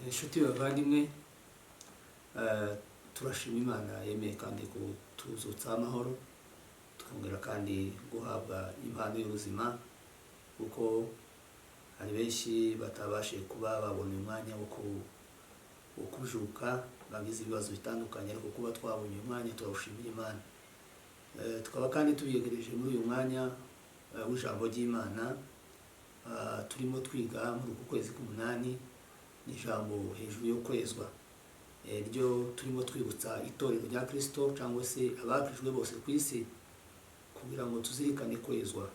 inshuti bavandimwe, turashima Imana yemeye kandi kutuzutsa amahoro, tukongera kandi guhabwa impano y'ubuzima, kuko hari benshi batabashe kuba babona umwanya wo kujuka, bagize ibibazo bitandukanye, ariko kuba twabonye umwanya turawushimira Imana. Tukaba kandi tubiyegereje muri uyu mwanya w'ijambo ry'Imana, turimo twiga muri uku kwezi k'umunani n'ijambo hejuru yo kwezwa, ryo turimo twibutsa itorero rya Kristo cyangwa se abakijwe bose ku isi, kugira ngo tuzirikane kwezwa.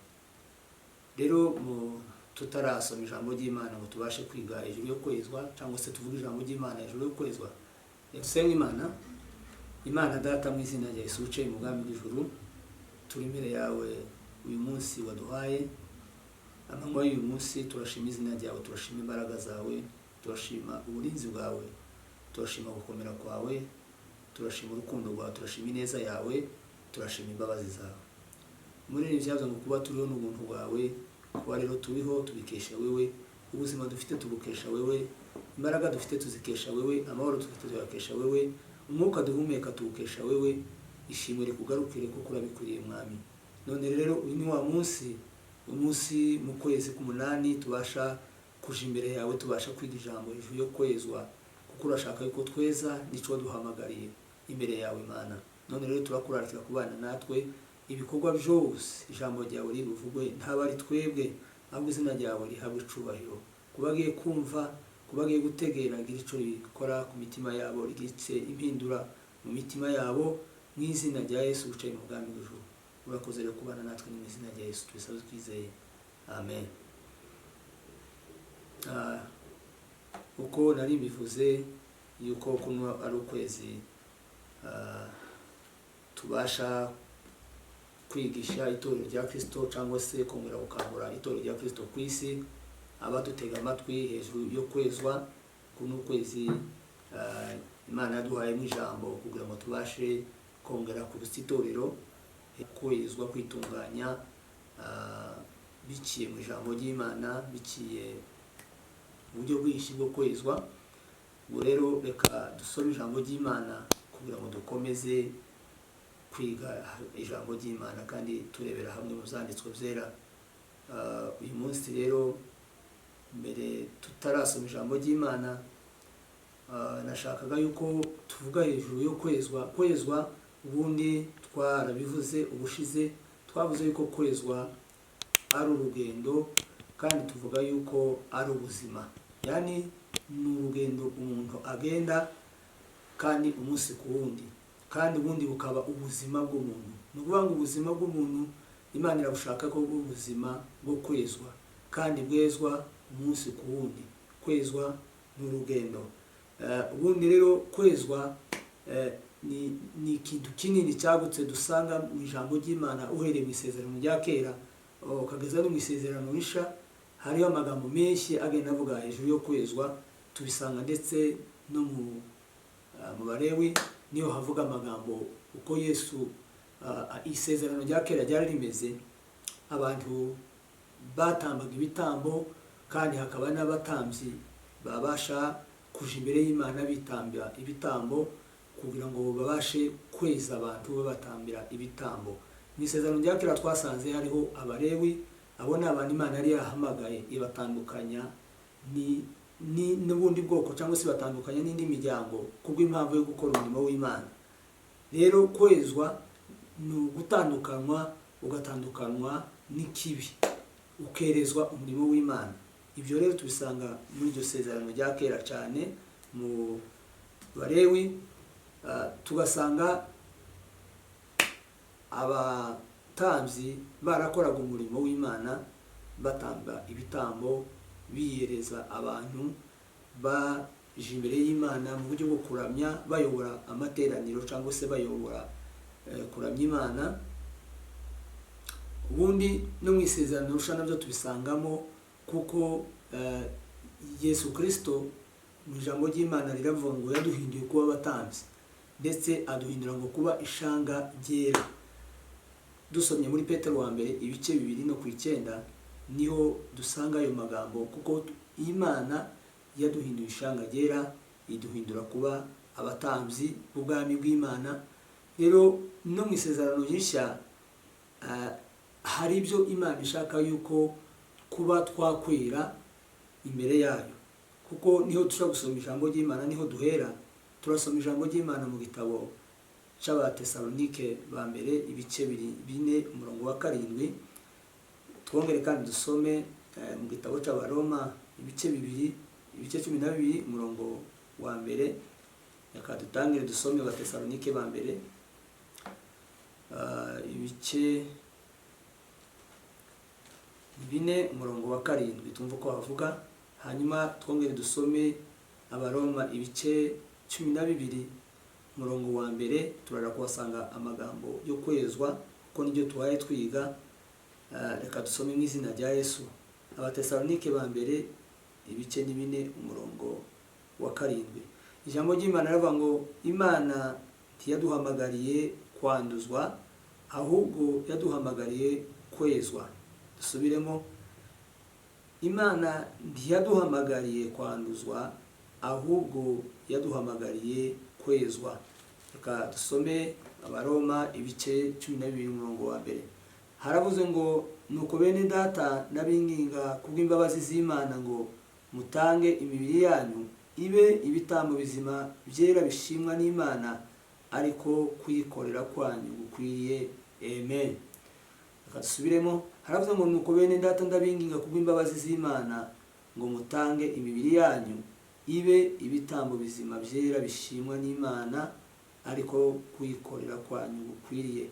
Rero tutarasoma ijambo ry'Imana ngo tubashe kwiga hejuru yo kwezwa cyangwa se tuvuge ijambo ry'Imana hejuru yo kwezwa, dusenga Imana Data, mu izina rya Yesu uciye mu bwami bw'ijuru, turi imbere yawe uyu munsi waduhaye. Amanywa y'uyu munsi turashima izina ryawe, turashima imbaraga zawe, turashima uburinzi bwawe, turashima gukomera kwawe, turashima urukundo rwawe, turashima ineza yawe, turashima imbabazi zawe. Muri ibi byavuze ngo kuba turiho n'ubuntu bwawe, kuba rero turiho tubikesha wewe, ubuzima dufite tubukesha wewe, imbaraga dufite tuzikesha wewe, amahoro dufite tuyakesha wewe, umwuka duhumeka tuwukesha wewe. Ishimwe rikugarukire kuko urabikwiriye Mwami. None rero uyu ni wa umunsi mu kwezi k'umunani tubasha kuja imbere yawe, tubasha kwiga ijambo hejuru yo kwezwa, kuko urashaka yuko tweza, nico duhamagariye imbere yawe Imana. None rero turakurarikira kubana natwe, ibikorwa byose ijambo ryawe rivugwe ntaba ari twebwe, ahubwo izina ryawe rihabwe icubahiro. Kubagiye kumva, kubagiye gutegera, ngira ico rikora ku mitima yabo, rigitse impindura mu mitima yabo, mu izina rya Yesu uciye mu bwami bw'ijuru. Urakoze rero kubana natwe mu izina rya Yesu tubisaba twizeye, amen. Uko nari bivuze yuko kuno ari ukwezi tubasha kwigisha itorero rya Kristo cyangwa se kongera gukangura itorero rya Kristo ku isi, abadutega amatwi hejuru yo kwezwa. Kuno kwezi Imana yaduhayemo ijambo kugira ngo tubashe kongera kubutsa itorero kwezwa, kwitunganya biciye mu ijambo ry'Imana, biciye uburyo bwinshi bwo kwezwa. Ubwo rero reka dusome ijambo ry'Imana kugira ngo dukomeze kwiga ijambo ry'Imana kandi turebera hamwe mu byanditswe byera. Uyu munsi rero, mbere tutarasoma ijambo ry'Imana, nashakaga yuko tuvuga hejuru yo kwezwa. Ubundi twarabivuze ubushize, twavuze yuko kwezwa ari urugendo, kandi tuvuga yuko ari ubuzima. Yani ni urugendo umuntu agenda kandi umunsi ku wundi, kandi ubundi bukaba ubuzima bw'umuntu. Ni ukuvuga ngo ubuzima bw'umuntu Imana irabushaka ko ubuzima bwo kwezwa, kandi bwezwa umunsi ku wundi. Kwezwa ni urugendo. Ubundi rero kwezwa ni ikintu kinini cyagutse dusanga mu ijambo ry'Imana, uhereye mu isezerano rya kera ukageza no mu isezerano risha. Hariho amagambo menshi agenda avuga hejuru yo kwezwa, tubisanga ndetse no mu Balewi niyo havuga amagambo uko Yesu isezerano rya kera ryari rimeze. Abantu batambaga ibitambo, kandi hakaba n'abatambyi babasha kuja imbere y'Imana bitambira ibitambo kugira ngo babashe kweza abantu babatambira ibitambo. Mu isezerano rya kera twasanze hariho Abalewi, abo ni abantu Imana yari yahamagaye ibatandukanya n'ubundi bwoko cyangwa se batandukanya n'indi miryango kubw'impamvu yo gukora umurimo w'Imana. Rero kwezwa ni ugutandukanywa, ugatandukanywa n'ikibi, ukerezwa umurimo w'Imana. Ibyo rero tubisanga muri iryo sezerano rya kera cyane mu Balewi. Tugasanga abatambyi barakoraga umurimo w'Imana, batamba ibitambo, biyereza abantu, baje imbere y'Imana mu buryo bwo kuramya, bayobora amateraniro cyangwa se bayobora kuramya Imana. Ubundi no mu isezerano rusha nabyo tubisangamo, kuko Yesu Kristo mu ijambo ry'Imana riravuga ngo yaduhinduye kuba abatambyi, ndetse aduhindura ngo kuba ishanga ryera. Dusomye muri Petero wa mbere ibice 2:9 niho dusanga ayo magambo, kuko Imana yaduhinduye ishanga ryera, iduhindura kuba abatambyi b'ubwami bw'Imana. Rero no mu isezerano rishya hari ibyo Imana ishaka yuko kuba twakwera imbere yayo, kuko niho dushobora gusoma ijambo ry'Imana, niho duhera. Turasoma ijambo ry'Imana mu gitabo cy'Abatesalonike ba mbere ibice 4:7. Twongere kandi dusome mu gitabo cy'Abaroma ibice 12:1. Reka dutangire dusome Abatesalonike ba mbere ibice 4:7, tumva uko bavuga. Hanyuma twongere dusome Abaroma ibice 12:1. Turara kuhasanga amagambo yo kwezwa, kuko nibyo tuhaye twiga. Reka dusome mu izina rya Yesu. Abatesalonike ba mbere ibice 4:7. Ijambo ry'Imana rivuga ngo Imana ntiyaduhamagariye kwanduzwa, ahubwo yaduhamagariye kwezwa. Dusubiremo, Imana ntiyaduhamagariye kwanduzwa, ahubwo yaduhamagariye kwezwa. Reka dusome Abaroma ibice 12:1. Haravuze ngo nuko bene data n'abinginga kubw'imbabazi z'Imana ngo mutange imibiri yanyu ibe ibitambo bizima byera bishimwa n'Imana, ariko kuyikorera kwanyu gukwiriye. Amen. Reka dusubiremo. Haravuze ngo nuko bene data ndabinginga kubw'imbabazi z'Imana ngo mutange imibiri yanyu ibe ibitambo bizima byera bishimwa n'Imana, ariko kuyikorera kwanyu gukwiriye.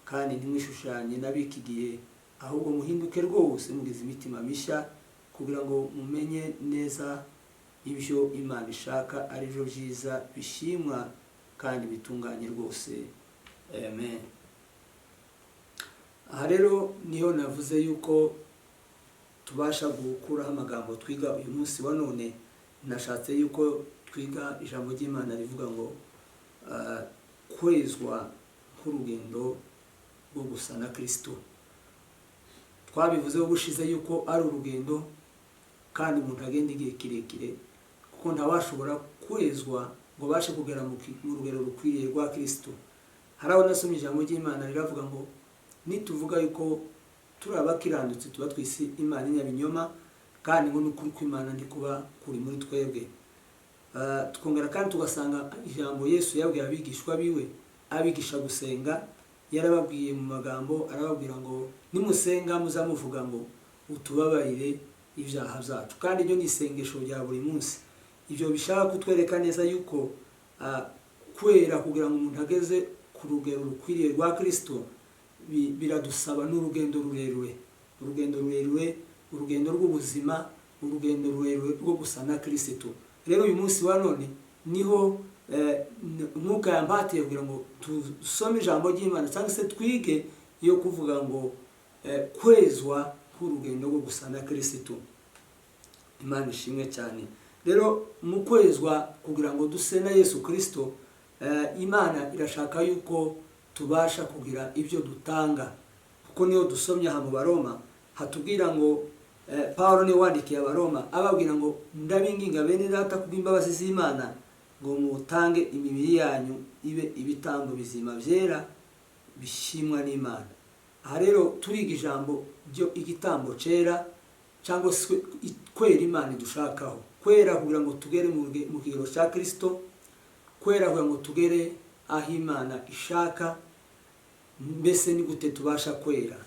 Kandi ntimwishushanye n'abikigiye, ahubwo muhinduke rwose mugize imitima mishya, kugira ngo mumenye neza ibyo Imana ishaka, ari byo byiza bishimwa kandi bitunganye rwose. Amen. Aha rero niho navuze yuko tubasha gukuraho amagambo twiga uyu munsi wa none. Nashatse yuko twiga ijambo ry'Imana rivuga ngo kwezwa nk'urugendo rwo gusa na Kristo. Twabivuzeho gushize yuko ari urugendo kandi umuntu agenda igihe kirekire, kuko ntawashobora kwezwa ngo bashe kugera mu rugero rukwiriye rwa Kristo. Haraho nasomye ijambo ry'Imana riravuga ngo nituvuga yuko turi abakirandutse tuba twisi Imana inyabinyoma, kandi ngo n'ukuri kw'Imana ndi kuba kuri muri twebwe. Twongera kandi tugasanga ijambo Yesu yabwiye abigishwa biwe, abigisha gusenga. Yarababwiye mu magambo, arababwira ngo nimusenga muzamuvuga ngo utubabarire ibyaha byacu. Kandi ibyo ni isengesho rya buri munsi. Ibyo bishaka kutwereka neza yuko kwera kugira ngo umuntu ageze ku rugero rukwiriye rwa Kristo biradusaba n'urugendo rurerure, urugendo rw'ubuzima, urugendo rurerure rwo gusa na Kristo. Rero uyu munsi wa none niho Mwuka yampatiye kugira ngo tusome ijambo ry'Imana cyangwa se twige yo kuvuga ngo kwezwa nk'urugendo rwo gusa na Kristo. Imana ishimwe cyane. Rero mu kwezwa kugira ngo duse na Yesu Kristo, Imana irashaka yuko tubasha kugira ibyo dutanga, kuko niyo dusomye aha mu Baroma hatubwira ngo Paulo ni wandikiye Abaroma ababwira ngo ndabinginga bene data kubw'imbabazi z'Imana ngo mutange imibiri yanyu ibe ibitambo bizima byera bishimwa n'Imana. Aha rero turiga ijambo ryo igitambo cera, cyangwa se kwera Imana dushakaho. Kwera kugira ngo tugere mu kigero cya Kristo, kwera kugira ngo tugere aho Imana ishaka. Mbese ni gute tubasha kwera?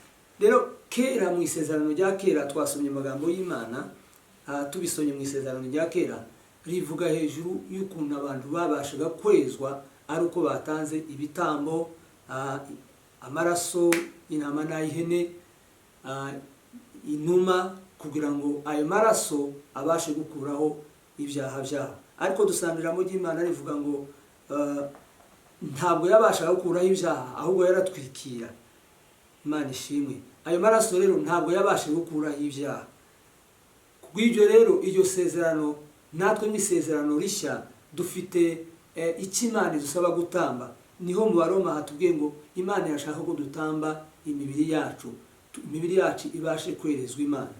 Rero kera mu isezerano rya kera twasomye amagambo y'Imana. Tubisomye mu isezerano rya kera rivuga hejuru y'ukuntu abantu babashaga kwezwa ari uko batanze ibitambo, amaraso y'intama n'ay'ihene, inuma, kugira ngo ayo maraso abashe gukuraho ibyaha byabo. Ariko dusanga ijambo ry'Imana rivuga ngo ntabwo yabashaga gukuraho ibyaha, ahubwo yaratwikira. Imana ishimwe. Ayo maraso rero ntabwo yabashe gukuraho ibyaha. Kubw'ibyo rero iryo sezerano, natwe mu isezerano rishya dufite icyo Imana idusaba gutamba. Niho mu Baroma hatubwiye ngo Imana irashaka ko dutamba imibiri yacu ibashe kwerezwa Imana.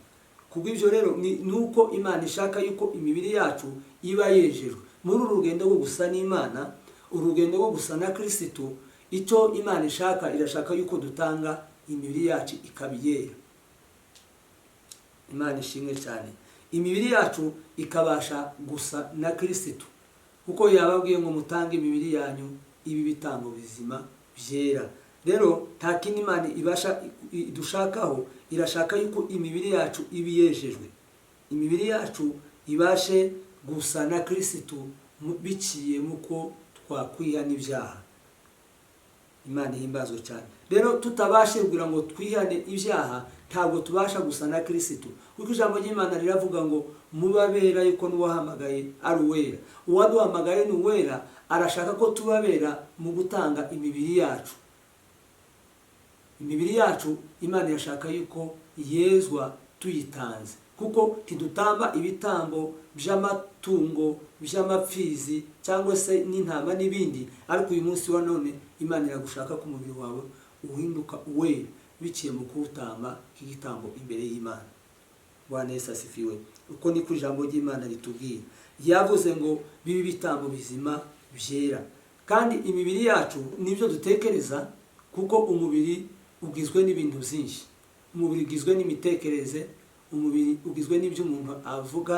kubw'ibyo rero nuko Imana ishaka yuko imibiri yacu iba yejejwe muri uru rugendo rwo gusa n'Imana, urugendo rwo gusa na Kristo. Icyo Imana ishaka, irashaka yuko dutanga imibiri yacu ikabiyera. Imana ishimwe cyane. Imibiri yacu ikabasha gusa na Kristo, kuko yababwiye ngo mutange imibiri yanyu ibi bitambo bizima byera. Rero nta kindi Imana ibasha dushakaho, irashaka yuko imibiri yacu ibiyejejwe, imibiri yacu ibashe gusa na Kristo biciye muko twakwihana ibyaha. Imana ihimbazwe cyane. Rero tutabashe kugira ngo twihane ibyaha, ntabwo tubasha gusa na Kristo, kuko ijambo ry'Imana riravuga ngo mubabera yuko n'uwahamagaye ari uwera. Uwaduhamagaye ni uwera, arashaka ko tubabera mu gutanga imibiri yacu. Imibiri yacu Imana irashaka yuko yezwa tuyitanze, kuko ntidutamba ibitambo by'amatungo, by'amapfizi cyangwa se n'intama n'ibindi. Ariko uyu munsi wa none Imana iragushaka ko umubiri wawe uhinduka uwera biciye mu kuwutamba nk'igitambo imbere y'Imana. Bwana Yesu asifiwe. Uko niko ijambo ry'Imana ritubwira. Yavuze ngo bibi bitambo bizima byera. Kandi imibiri yacu nibyo dutekereza, kuko umubiri ugizwe n'ibintu byinshi. Umubiri ugizwe n'imitekerereze, umubiri ugizwe n'ibyo umuntu avuga,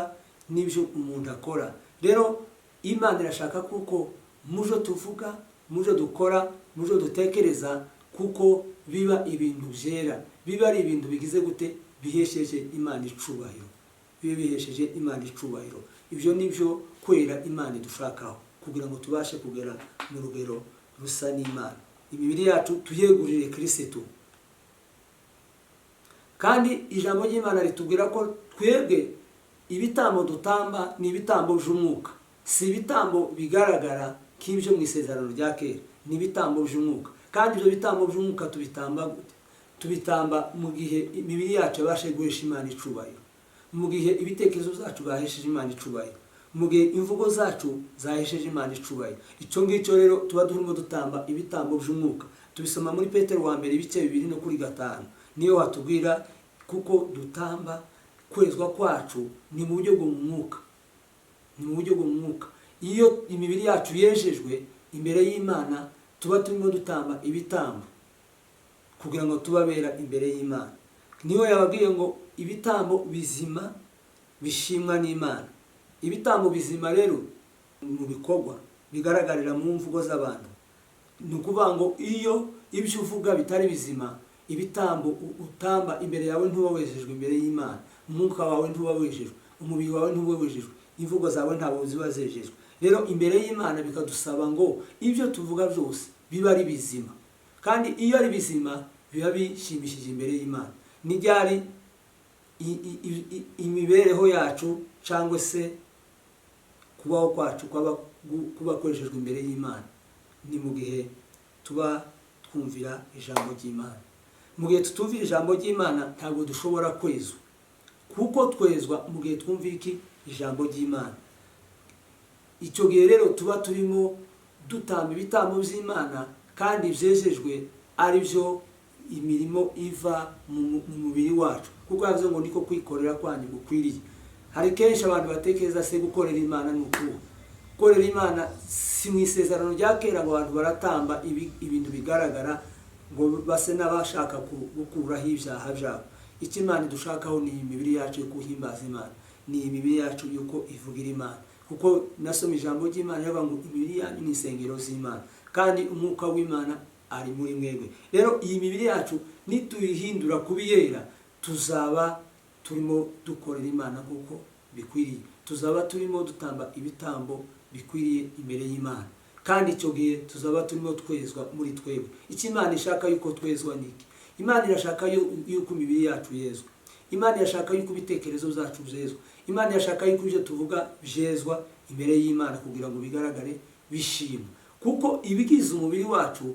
n'ibyo umuntu akora. Rero Imana irashaka kuko mujo tuvuga, mujo dukora, mujo dutekereza, kuko biba ibintu byera, biba ari ibintu bigize gute, bihesheje Imana icubahiro, bibe bihesheje Imana icubahiro. Ibyo nibyo kwera Imana dushakaho, kugira ngo tubashe kugera mu rugero rusa n'Imana. Imibiri yacu tuyegurire Kristo. Kandi ijambo ry'Imana ritubwira ko twebwe ibitambo dutamba ni ibitambo by'umwuka, si ibitambo bigaragara k'ibyo mu isezerano rya kera, ni ibitambo by'umwuka. Kandi ibyo bitambo by'umwuka tubitamba gute? Tubitamba mu gihe imibiri yacu yabashe guhesha Imana icubahiro, mu gihe ibitekerezo zacu bahesheje Imana icubahiro, mu gihe imvugo zacu zahesheje Imana icubahiro. Icyo ngicyo rero tuba turimo dutamba ibitambo by'umwuka. Tubisoma muri Petero wa mbere ibice 2:5. Niyo hatubwira kuko dutamba kwezwa kwacu ni mu buryo bwo mu mwuka, ni mu buryo bwo mu mwuka. Iyo imibiri yacu yejejwe imbere y'Imana, tuba turimo dutamba ibitambo kugira ngo tubabera imbere y'Imana. Niyo yababwiye ngo ibitambo bizima bishimwa n'Imana. Ibitambo bizima rero mu bikorwa bigaragarira mu mvugo z'abantu. Ni ukuvuga ngo iyo ibyo uvuga bitari bizima, ibitambo utamba imbere yawe ntuba wejejwe imbere y'Imana. Umwuka wawe ntuba wejejwe, umubiri wawe ntuba wejejwe, imvugo zawe ntabwo ziba zejejwe. Rero imbere y'Imana bikadusaba ngo ibyo tuvuga byose biba ari bizima. Kandi iyo ari bizima biba bishimishije imbere y'Imana. Ni ryari imibereho yacu cyangwa se kubaho kwacu kuba koreshejwe imbere y'Imana? Ni mu gihe tuba twumvira ijambo ry'Imana. Mu gihe tutumvira ijambo ry'Imana ntabwo dushobora kwezwa, kuko twezwa mu gihe twumvira iki? Ijambo ry'Imana. Icyo gihe rero tuba turimo dutamba ibitambo by'Imana, kandi byejejwe ari byo imirimo iva mu mubiri wacu, kuko yavuze ngo niko kwikorera kwanyu gukwiriye. Hari kenshi abantu batekereza se gukorera Imana ni ukuhe? Gukorera Imana si mu isezerano rya kera ngo abantu baratamba ibintu bigaragara ngo base n'abashaka gukuraho ibyaha byabo. Icyo Imana dushakaho ni imibiri yacu yo guhimbaza Imana, ni imibiri yacu yuko ivugira Imana. Kuko nasoma ijambo ry'Imana yavuga ngo imibiri yanyu ni insengero z'Imana, kandi umwuka w'Imana ari muri mwebwe. Rero iyi mibiri yacu nituyihindura kubiyera, tuzaba turimo dukorera Imana kuko bikwiriye, tuzaba turimo dutamba ibitambo bikwiriye imbere y'Imana. Kandi icyo gihe tuzaba turimo twezwa muri twebwe. Icyo Imana ishaka yuko twezwa niki? Imana irashaka yuko imibiri yacu yezwa. Imana irashaka yuko ibitekerezo zacu byezwa. Imana irashaka yuko ibyo tuvuga byezwa imbere y'Imana, kugira ngo bigaragare bishimwe. Kuko ibigize umubiri wacu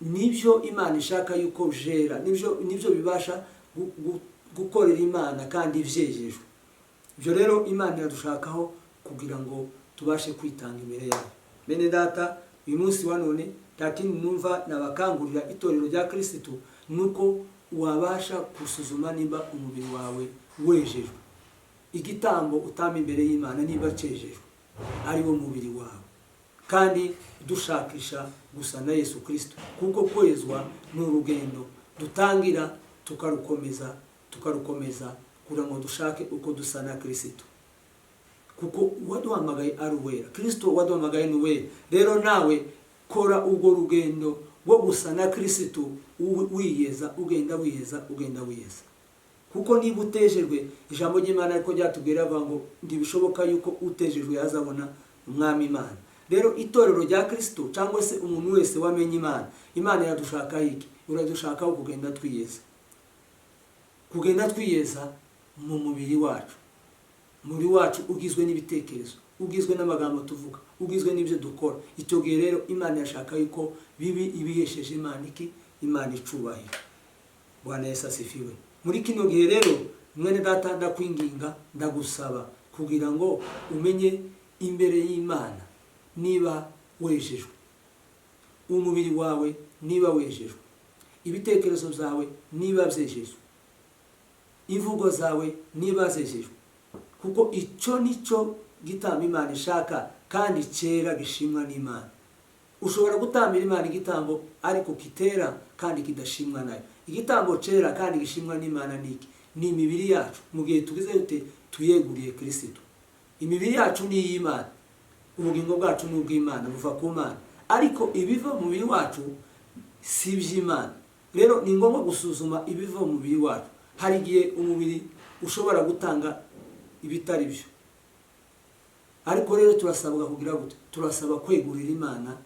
nibyo Imana ishaka yuko byera, nibyo bibasha gukorera Imana kandi byejejwe. Ibyo rero Imana iradushakaho kugira ngo tubashe kwitanga imbere yayo. Bene data, uyu munsi wa none ntakindi numva nabakangurira itorero rya Kristo nuko wabasha gusuzuma nimba umubiri wawe wejejwe. Igitambo utamba imbere y'Imana niba cejejwe ari wo mubiri wawe, kandi dushakisha gusa na Yesu Kristo, kuko kwezwa ni urugendo dutangira tukarukomeza kugira ngo dushake uko dusa na Kristo, kuko waduhamagaye ari uwera. Kristo waduhamagaye ni uwera. Rero nawe kora ubwo rugendo rwo gusa na Kristo, wiyeza ugenda wiyeza, kuko niba utejejwe, ijambo ry'Imana ariko ryatubwira avuga ngo ndibishoboka yuko utejejwe yazabona umwami Imana. Rero itorero rya Kristo cyangwa se umuntu wese wamenye Imana yadushaka iki? Uradushakaho kugenda twiyeza mu mubiri wacu ugizwe n'ibitekerezo, ugizwe n'amagambo tuvuga, ugizwe n'ibyo dukora. Icyo gihe rero Imana yashaka yuko bibi ibihesheje Imana icubahiro. Bwana Yesu asifiwe. Muri kino gihe rero mwene data ndakwinginga, ndagusaba kugira ngo umenye imbere y'Imana niba wejejwe, umubiri wawe niba wejejwe, ibitekerezo byawe niba byejejwe, imvugo zawe niba zejejwe, kuko icyo nicyo gitambo Imana ishaka kandi cyera gishimwa n'Imana. Ushobora gutambira Imana igitambo ariko kitera kandi kidashimwa nayo. Igitambo cyera kandi gishimwa n'Imana niki? Ni imibiri yacu mu gihe tugize ute tuyeguriye Kristo. Imibiri yacu ni iy'Imana, ubugingo bwacu ni ubw'Imana, buva ku Mana, ariko ibiva mu mubiri wacu si iby'Imana. Rero ni ngombwa gusuzuma ibiva mu mubiri wacu. Hari igihe umubiri ushobora gutanga ibitari byo, ariko rero turasabwa kugira gute? Turasaba kwegurira Imana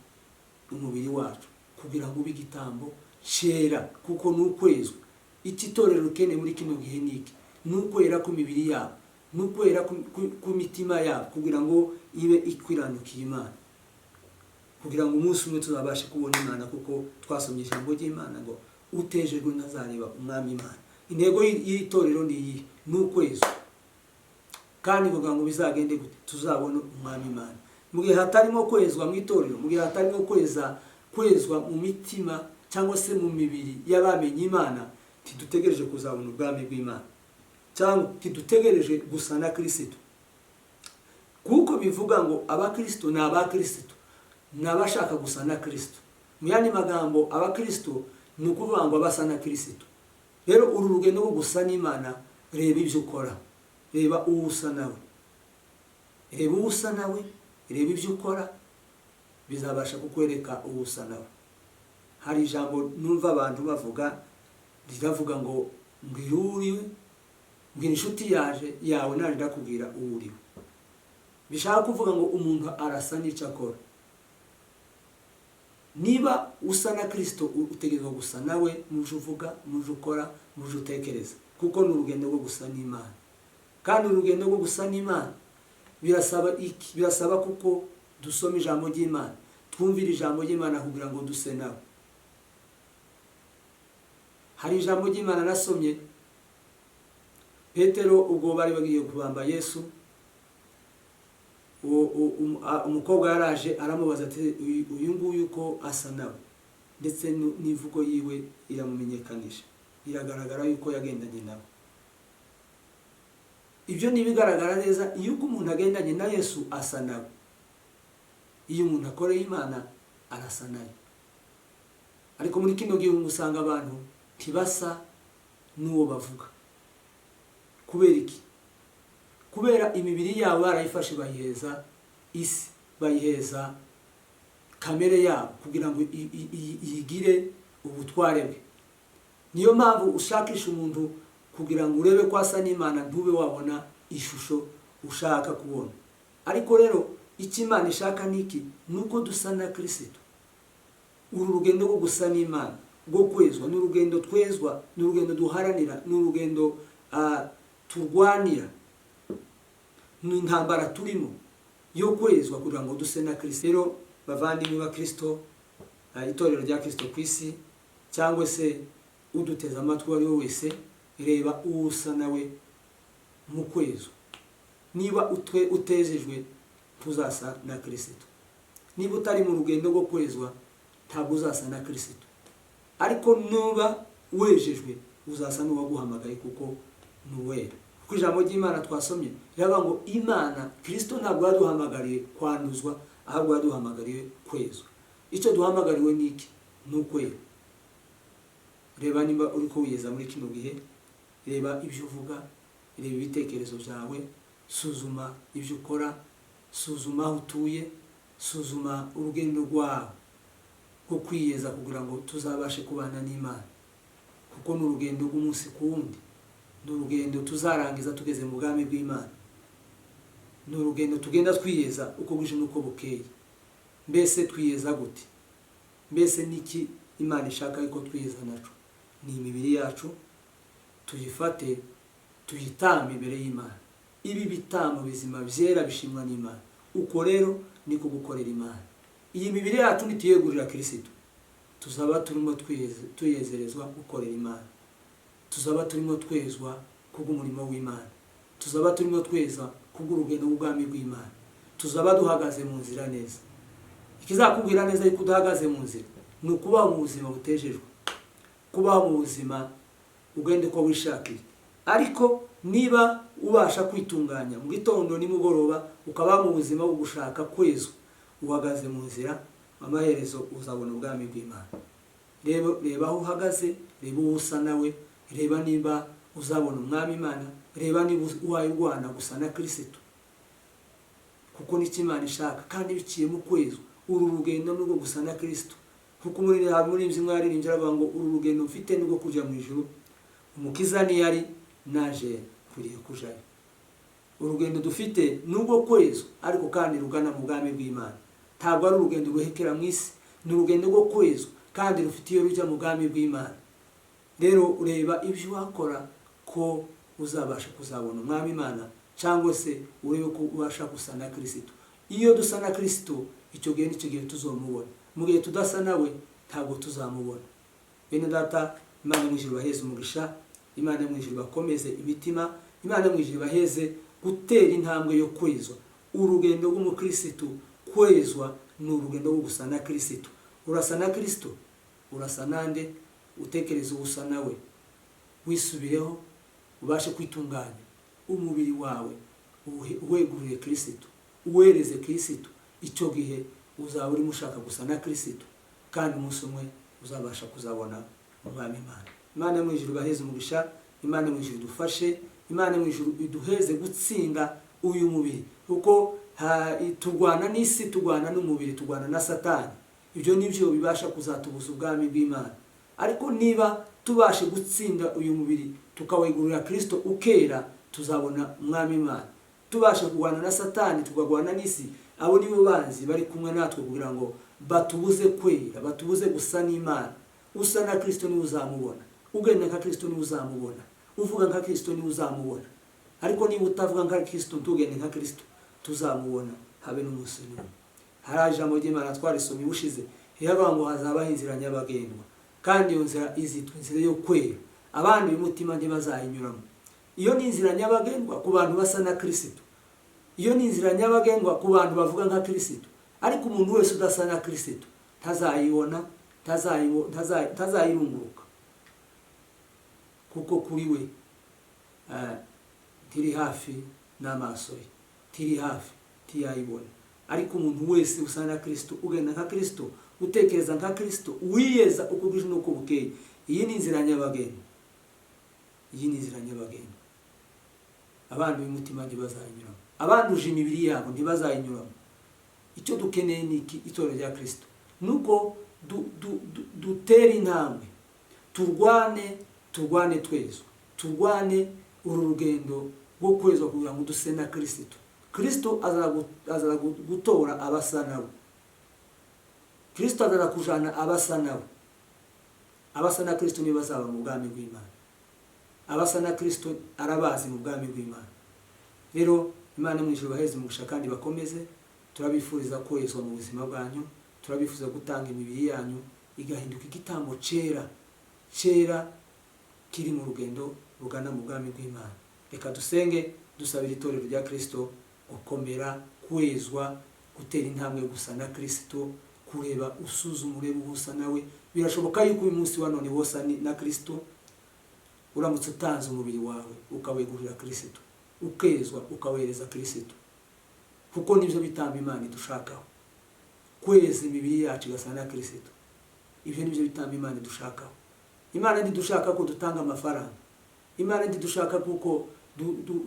umubiri wacu kugira ngo ube igitambo cyera, kuko n'ukwezwa. Iki torero rukene muri kino gihe niki? N'ukwera ku mibiri yabo, n'ukwera ku mitima yabo, kugira ngo ibe ikwiranukiye Imana, kugira ngo umunsi umwe tuzabashe kubona Imana, kuko twasomye ijambo ry'Imana ngo utejejwe ntazareba umwami Imana. Intego y'itorero ni iyi, n'ukwezwa, kandi kugira ngo bizagende gute? Tuzabona umwami Imana. Mu gihe hatarimo kwezwa mu itorero, mu gihe hatarimo kwezwa mu mitima cyangwa se mu mibiri y'abamenye Imana, tidutegereje kuzabona ubwami bw'Imana, cyangwa tidutegereje gusa na Kristo. Kuko bivuga ngo abakristo ni abakristo, n'abashaka gusa na Kristo. Mu yandi magambo, abakristo ni ukuvuga ngo abasa na Kristo. Rero uru rugendo rwo gusa n'Imana, reba ibyo ukora, reba uwo usa nawe, reba ibyo ukora, bizabasha kukwereka uwo usa nawe. Hari ijambo numva abantu bavuga, riravuga ngo mbwira uriwe, mbwira inshuti yawe naje ndakubwira uwo uriwe. Bishaka kuvuga ngo umuntu arasa n'icyo akora. Niba usa na Kristo, utegerezwa gusa nawe mu byo uvuga, mu byo ukora, mu byo utekereza, kuko ni urugendo rwo gusa n'Imana. Kandi urugendo rwo gusa n'Imana birasaba iki? Birasaba kuko dusoma ijambo ry'Imana, twumvira ijambo ry'Imana kugira ngo duse nawe. Hari ijambo ry'Imana nasomye, Petero ubwo bari bagiye kubamba Yesu, umukobwa yaraje aramubaza ati uyu nguyu ko asa nawe, ndetse n'imvugo yiwe iramumenyekanisha, biragaragara yuko yagendanye nawe. Ibyo nibigaragara neza iyo umuntu agendanye na Yesu asa nawe, iyo umuntu akoreye Imana arasa nayo. Ariko muri kino gihe usanga abantu ntibasa n'uwo bavuga. Kubera iki? Kubera imibiri yabo barayifashe bayiheza isi, bayiheza kamere yabo kugira ngo yigire ubutware bwe. Niyo mpamvu ushakisha umuntu kugira ngo urebe ko asa n'Imana, ntube wabona ishusho ushaka kubona. Ariko rero icyo Imana ishaka niki? Nuko dusa na Kristo. Uru rugendo rwo gusa n'Imana, rwo kwezwa, ni urugendo twezwa, ni urugendo duharanira, ni urugendo turwanira, ni intambara turimo yo kwezwa kugira ngo duse na Kristo. Rero bavandimwe ba Kristo, itorero rya Kristo ku isi, cyangwa se uduteza amatwi ari wese, reba usa nawe mu kwezwa. Niba utejejwe, tuzasa na Kristo. Niba utari mu rugendo rwo kwezwa, ntabwo uzasa na Kristo. Ariko nuba wejejwe, uzasa n'uwaguhamagaye kuko nuwera. Kuko ijambo ry'Imana twasomye riravuga ngo Imana Kristo ntabwo yaduhamagariye kwanduzwa, ahubwo yaduhamagariye kwezwa. Icyo duhamagariwe ni iki? Ni ukwera. Reba niba uri ko wiyeza muri kino gihe, reba ibyo uvuga, reba ibitekerezo byawe, suzuma ibyo ukora, suzuma aho utuye, suzuma urugendo rwawe rwo kwiyeza kugira ngo tuzabashe kubana n'Imana. Kuko ni urugendo rw'umunsi ku wundi, ni urugendo tuzarangiza tugeze mu bwami bw'Imana, ni urugendo tugenda twiyeza uko bwije n'uko bukeye. Mbese twiyeza gute? Mbese niki Imana ishaka yuko twiyeza naco? Ni imibiri yacu tuyifate tuyitambe imbere y'Imana. Ibi bitambo bizima byera bishimwa n'Imana. Uko rero niko gukorera Imana. Iyi mibiri yacu nitiyegurira Kristo, tuzaba turimo tuyezerezwa gukorera Imana. Tuzaba turimo twezwa kubw'umurimo w'Imana. Tuzaba turimo tweza kubw'urugendo rw'ubwami bw'Imana. Tuzaba duhagaze mu nzira neza. Ikizakubwira neza yuko udahagaze mu nzira ni ukubaho mu buzima butejejwe, kubaho mu buzima ugende uko wishakiye. Ariko niba ubasha kwitunganya mu gitondo nimugoroba ukaba mu buzima bwo gushaka kwezwa, uhagaze mu nzira, amaherezo uzabona ubwami bw'Imana. Reba aho uhagaze, reba uwo usa nawe, reba niba uzabona umwami Imana, reba niba wayurwana gusa na Kristo. Kuko nicyo Imana ishaka, kandi biciye mu kwezwa. Uru rugendo nurwo gusa na Kristo. Kuko muri imwe aravuga ngo uru rugendo mfite nirwo kujya mu ijuru, Umukiza niyari naje kuriye kujayo. Urugendo dufite nurwo kwezwa, ariko kandi rugana mu bwami bw'Imana. Ntabwo ari urugendo ruhekera mu isi, ni urugendo rwo kwezwa kandi rufite iyo rujya mu bwami bw'Imana. Rero ureba ibyo wakora ko uzabasha kuzabona umwami Imana, cyangwa se urebe ko ubasha gusa na Kristo. Iyo dusa na Kristo, icyo gihe nicyo gihe tuzomubona. Mu gihe tudasa nawe ntabwo tuzamubona. Bene data, Imana mu ijuru baheze umugisha, Imana mu ijuru bakomeze imitima, Imana mu ijuru baheze gutera intambwe yo kwezwa. Urugendo rw'umukristo kwezwa ni urugendo rwo gusa na Kristo. Urasa na Kristo, urasa nande, utekereza ubusa nawe, wisubireho, ubashe kwitunganya umubiri wawe, uwegurire Kristo, uwereze Kristo. Icyo gihe uzaba urimo ushaka gusa na Kristo, kandi umunsi umwe uzabasha kuzabona umwami Imana. Imana mu ijuru baheze umugisha, Imana mu ijuru dufashe, Imana mu ijuru iduheze gutsinda uyu mubiri. Kuko turwana n'isi, turwana n'umubiri, turwana na Satani. Ibyo nibyo bibasha kuzatubuza ubwami bw'Imana. Ariko niba tubashe gutsinda uyu mubiri tukawegurira Kristo ukera, tuzabona umwami Imana. Tubashe kurwana na Satani, tukagwana n'isi, abo nibo banzi bari kumwe natwe kugira ngo batubuze kwera, batubuze gusa n'Imana. Usa na Kristo ni uzamubona, ugenda nka Kristo ni uzamubona, uvuga nka Kristo ni uzamubona. Ariko niba utavuga nka Kristo, ntugende nka Kristo, tuzamubona habe n'umunsi n'umwe. Hari ijambo ry'Imana twarisomye ubushize, riravuga ngo hazabaho inzira nyabagendwa, kandi iyo nzira izitwa inzira yo kwera, abandi b'umutima ntibazayinyuramo. Iyo ni inzira nyabagendwa ku bantu basa na Kristo. Iyo ni inzira nyabagendwa ku bantu bavuga nka Kristo. Ariko umuntu wese udasa na Kristo tazayibona, tazayirunguruka. Kuko kuri we tiri hafi n'amaso ye, tiri hafi tiyayibona. Ariko umuntu wese usa na Kristo, ugenda nka Kristo, utekereza nka Kristo, wiyeza uko bwije n'uko bukeye, iyi ni inzira nyabagendwa. Iyi ni inzira nyabagendwa. Abantu b'umutima ntibazayinyuramo, abanduje imibiri yabo ntibazayinyuramo. Icyo dukeneye ni iki? Itorero rya Kristo nuko dutera intambwe, turwane twezwa, turwane uru rugendo rwo kwezwa kugira ngo duse na Kristo. Kristo azara gutora abasa nawe. Kristo azara kujana abasa nawe. Abasa na Kristo nibo bazaba mu bwami bw'Imana. Abasa na Kristo arabazi mu bwami bw'Imana. Rero Imana mu ijuru baheze umugisha kandi bakomeze. Turabifuriza kwezwa mu buzima bwanyu, turabifuza gutanga imibiri yanyu igahinduka igitambo cera kiri mu rugendo rugana mu bwami bw'Imana. Reka dusenge dusabira itorero rya Kristo gukomera, kwezwa, gutera intambwe gusa na Kristo, kureba usuzuma ureba ubusa nawe. Birashoboka yuko uyu munsi wa none wosa na Kristo, uramutse utanze umubiri wawe ukawegurira Kristo, ukezwa ukawereza Kristo, kuko nibyo bitamba Imana idushakaho, kweza imibiri yacu igasa na Kristo. Ibyo nibyo bitamba Imana idushakaho. Imana ntidushaka ko dutanga amafaranga, Imana ntidushaka kuko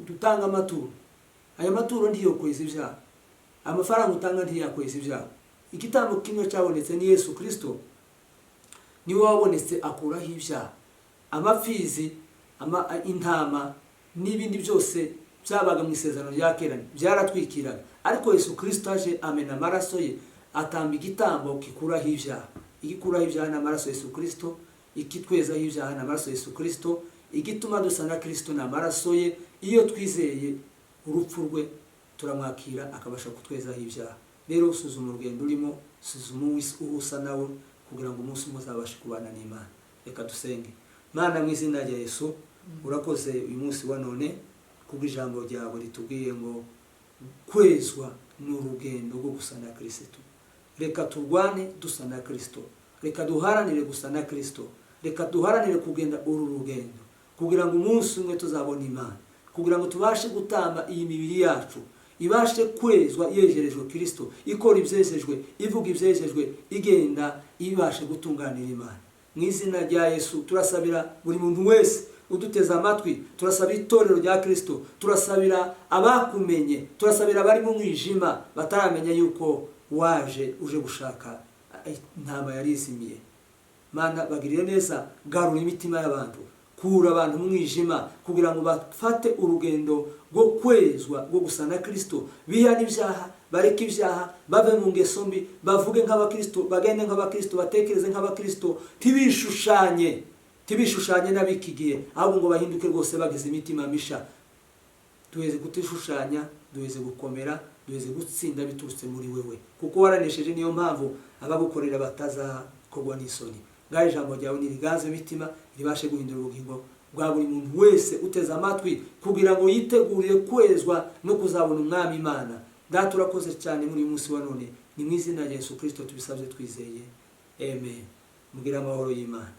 dutanga amaturo. Aya maturo ndiyo kweza ibyaha, amafaranga utanga ntiyakweza ibyaha. Igitambo kimwe cyabonetse ni Yesu Kristo, niwe wabonetse akuraho ibyaha. Amapfizi, intama n'ibindi byose byabaga mu isezerano rya kera byaratwikiraga, ariko Yesu Kristo aje amena amaraso ye, atamba igitambo gikuraho ibyaha. Igikuraho ibyaha ni amaraso Yesu Kristo, ikitwezaho ibyaha ni amaraso Yesu Kristo, igituma dusa na Kristo ni amaraso ye. Iyo twizeye urupfu rwe turamwakira akabasha kutwezaho ibyaha. Rero usuzuma urugendo urimo, usuzuma usa nawe, kugira ngo umunsi umwe uzabashe kubana n'Imana. Reka dusenge. Mana, mu izina rya Yesu, urakoze uyu munsi wa none kubw'ijambo ryawe ritubwiye ngo kwezwa ni urugendo rwo gusa na Kristo. Reka turwane dusa na Kristo, reka duharanire gusa na Kristo, reka duharanire kugenda uru rugendo, kugira ngo umunsi umwe tuzabona Imana, kugira ngo tubashe gutamba iyi mibiri yacu ibashe kwezwa yejerejwe Kristo, ikora ibyejejwe, ivuga ibyejejwe, igenda ibashe gutunganira Imana. Mu izina rya Yesu turasabira buri muntu wese uduteze amatwi, turasabira itorero rya Kristo, turasabira abakumenye, turasabira abari mu mwijima bataramenya yuko waje uje gushaka intama yarizimiye. Mana, bagirire neza, garura imitima y'abantu, kura abantu mu mwijima, kugira ngo bafate urugendo rwo kwezwa, rwo gusa na Kristo, bihana ibyaha, bareke ibyaha, bave mu ngeso mbi, bavuge nk'abakristo, bagende nk'abakristo, batekereze nk'abakristo, tibishushanye n'abikigiye, ahubwo ngo bahinduke rwose bagize imitima misha. Duheze kutishushanya, duheze gukomera, duheze gutsinda biturutse muri wewe, kuko waranesheje. Niyo mpamvu abagukorera batazakogwa n'isoni. Ngaho ijambo ryawe niriganze imitima, ribashe guhindura ubugingo bwa buri muntu wese uteze amatwi, kugira ngo yitegurire kwezwa no kuzabona Umwami Imana. Data, urakoze cyane muri uyu munsi wa none, ni mu izina rya Yesu Kristo tubisabye twizeye, amen. Mugira amahoro y'Imana.